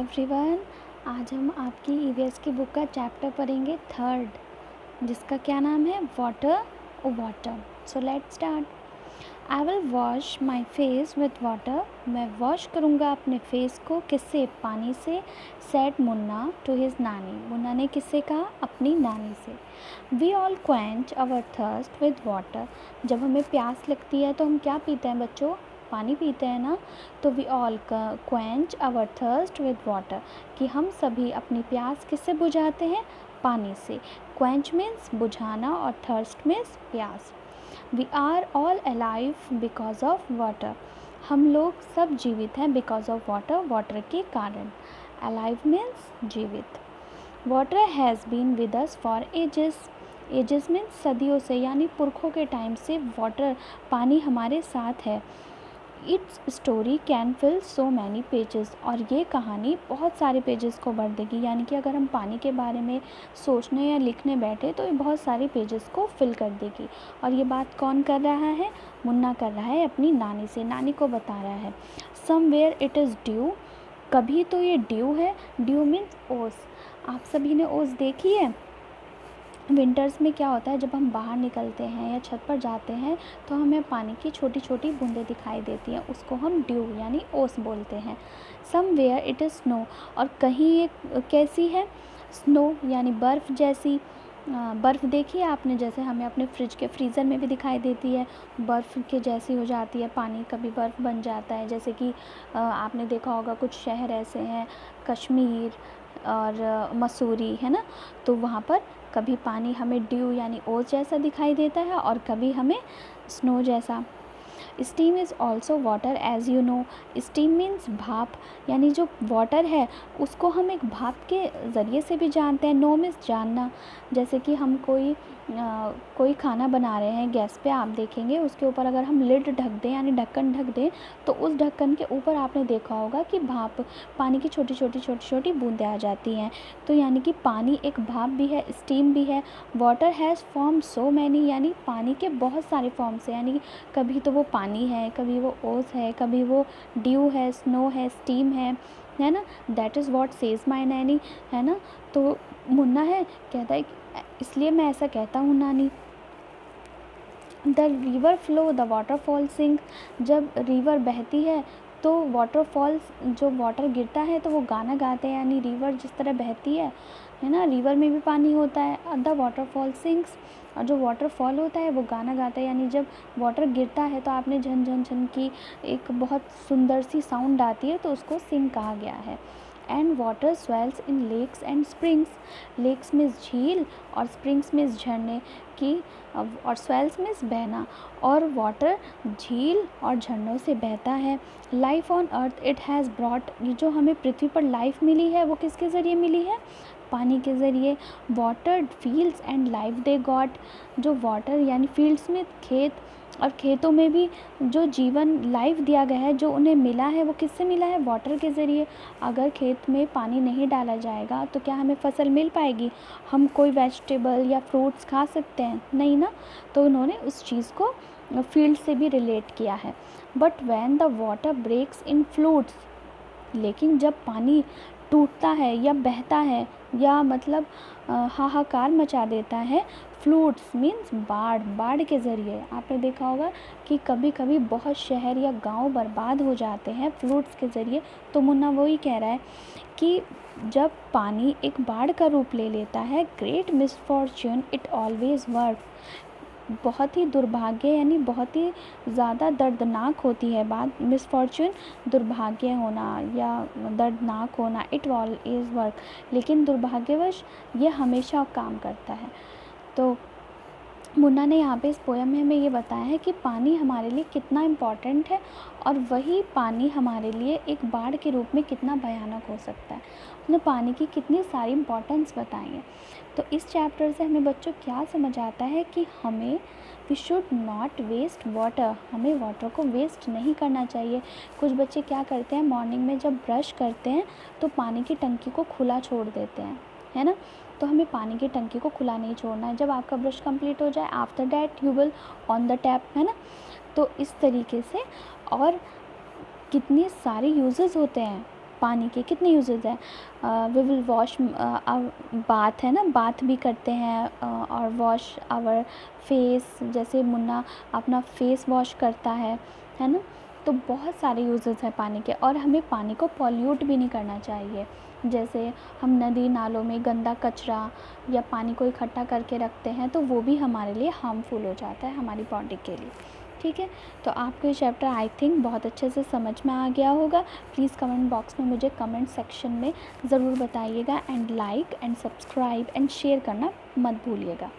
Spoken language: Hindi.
एवरीवन। आज हम आपकी ईवीएस की बुक का चैप्टर पढ़ेंगे थर्ड, जिसका क्या नाम है water oh water. So let's start. I will wash my face with water. मैं वॉश करूँगा अपने फेस को किससे? पानी से। सेड मुन्ना टू हिज नानी। मुन्ना ने किससे कहा? अपनी नानी से। We all quench our thirst with water. जब हमें प्यास लगती है तो हम क्या पीते हैं बच्चों? पानी पीते हैं ना। तो we all quench our thirst with water, कि हम सभी अपनी प्यास किससे बुझाते हैं? पानी से। क्वेंच मीन्स बुझाना और थर्स्ट मीन्स प्यास। We are all alive because of water. हम लोग सब जीवित हैं बिकॉज ऑफ वाटर, वाटर के कारण। अलाइव मीन्स जीवित। Water has been with us for ages. Ages means सदियों से, यानी पुरखों के टाइम से वाटर पानी हमारे साथ है। It's story can feel so many pages. और ये कहानी बहुत सारे पेजेस को भर देगी, यानी कि अगर हम पानी के बारे में सोचने या लिखने बैठे तो ये बहुत सारे पेजेस को फिल कर देगी। और ये बात कौन कर रहा है? मुन्ना कर रहा है अपनी नानी से। नानी को बता रहा है समवेयर इट इज़ ड्यू। कभी तो ये ड्यू है। ड्यू मीन्स ओस। आप सभी ने ओस देखी है? विंटर्स में क्या होता है, जब हम बाहर निकलते हैं या छत पर जाते हैं तो हमें पानी की छोटी छोटी बूंदें दिखाई देती हैं, उसको हम ड्यू यानी ओस बोलते हैं। Somewhere it is snow. और कहीं ये कैसी है? स्नो यानी बर्फ़ जैसी। बर्फ़ देखी है आपने? जैसे हमें अपने फ्रिज के फ्रीज़र में भी दिखाई देती है, बर्फ़ के जैसी हो जाती है पानी, कभी बर्फ़ बन जाता है। जैसे कि आपने देखा होगा कुछ शहर ऐसे हैं, कश्मीर और मसूरी, है ना, तो वहाँ पर कभी पानी हमें ड्यू यानी ओस जैसा दिखाई देता है और कभी हमें स्नो जैसा। Steam is also water as you know. Steam means भाप, यानी जो वाटर है उसको हम एक भाप के ज़रिए से भी जानते हैं। नो मीन्स जानना। जैसे कि हम कोई खाना बना रहे हैं गैस पे, आप देखेंगे उसके ऊपर अगर हम लिड ढक दें यानी ढक्कन ढक दें तो उस ढक्कन के ऊपर आपने देखा होगा कि भाप, पानी की छोटी छोटी बूंदें आ जाती हैं। तो यानी कि पानी एक भाप भी है, स्टीम भी है। Water has form so many, यानी पानी के बहुत सारे फॉर्म्स हैं, यानी कि कभी तो वो पानी है, कभी वो ओस है, कभी वो ड्यू है, स्नो है, स्टीम है ना। दैट इज़ वॉट सेज माई नैनी, है ना। तो मुन्ना है कहता है इसलिए मैं ऐसा कहता हूँ नानी। The river flow the waterfall sing. जब रिवर बहती है तो वाटरफॉल्स, जो वाटर गिरता है तो वो गाना गाते हैं, यानी रिवर जिस तरह बहती है ना, रिवर में भी पानी होता है। The waterfall sings. और जो वाटरफॉल होता है वो गाना गाता है, यानी जब वाटर गिरता है तो आपने झन झन झन की एक बहुत सुंदर सी साउंड आती है, तो उसको सिंग कहा गया है। And water swells in lakes and springs. Lakes में झील और स्प्रिंग्स में झरने की, और स्वेल्स में बहना, और वाटर झील और झरनों से बहता है। Life on earth it has brought. ये जो हमें पृथ्वी पर लाइफ मिली है वो किसके ज़रिए मिली है? पानी के ज़रिए। Water fields and life they got. जो वाटर यानी फील्ड्स में खेत, और खेतों में भी जो जीवन लाइफ दिया गया है, जो उन्हें मिला है, वो किससे मिला है? वाटर के ज़रिए। अगर खेत में पानी नहीं डाला जाएगा तो क्या हमें फसल मिल पाएगी? हम कोई वेजिटेबल या फ्रूट्स खा सकते हैं? नहीं ना। तो उन्होंने उस चीज़ को फील्ड से भी रिलेट किया है। But when the water breaks in floods. लेकिन जब पानी टूटता है या बहता है या मतलब हाहाकार मचा देता है, फ्लूड्स मीन्स बाढ़, बाढ़ के ज़रिए। आपने देखा होगा कि कभी कभी बहुत शहर या गांव बर्बाद हो जाते हैं फ्लूड्स के ज़रिए। तो मुन्ना वही कह रहा है कि जब पानी एक बाढ़ का रूप ले लेता है, great misfortune it always work. बहुत ही दुर्भाग्य यानी बहुत ही ज़्यादा दर्दनाक होती है बात। मिसफॉर्च्यून दुर्भाग्य होना या दर्दनाक होना। इट ऑलवेज वर्क, लेकिन दुर्भाग्यवश ये हमेशा काम करता है। तो मुन्ना ने यहाँ पे इस पोएम में हमें ये बताया है कि पानी हमारे लिए कितना इम्पॉर्टेंट है, और वही पानी हमारे लिए एक बाढ़ के रूप में कितना भयानक हो सकता है। उसने पानी की कितनी सारी इम्पॉर्टेंस बताई है। तो इस चैप्टर से हमें बच्चों क्या समझ आता है कि हमें we should not waste water. हमें वाटर को वेस्ट नहीं करना चाहिए। कुछ बच्चे क्या करते हैं, मॉर्निंग में जब ब्रश करते हैं तो पानी की टंकी को खुला छोड़ देते हैं, है ना। तो हमें पानी की टंकी को खुला नहीं छोड़ना है। जब आपका ब्रश कंप्लीट हो जाए, after that you will on the tap, है ना। तो इस तरीके से और कितने सारे यूजेस होते हैं पानी के कितने यूजेस हैं। वी विल वॉश, बाथ है ना, बाथ भी करते हैं, और वॉश आवर फेस, जैसे मुन्ना अपना फेस वॉश करता है ना। तो बहुत सारे यूजेस हैं पानी के, और हमें पानी को पॉल्यूट भी नहीं करना चाहिए। जैसे हम नदी नालों में गंदा कचरा या पानी को इकट्ठा करके रखते हैं तो वो भी हमारे लिए हार्मफुल हो जाता है हमारी बॉडी के लिए। ठीक है, तो आपको ये चैप्टर आई थिंक बहुत अच्छे से समझ में आ गया होगा। प्लीज़ कमेंट बॉक्स में मुझे कमेंट सेक्शन में ज़रूर बताइएगा, and like and subscribe and share करना मत भूलिएगा।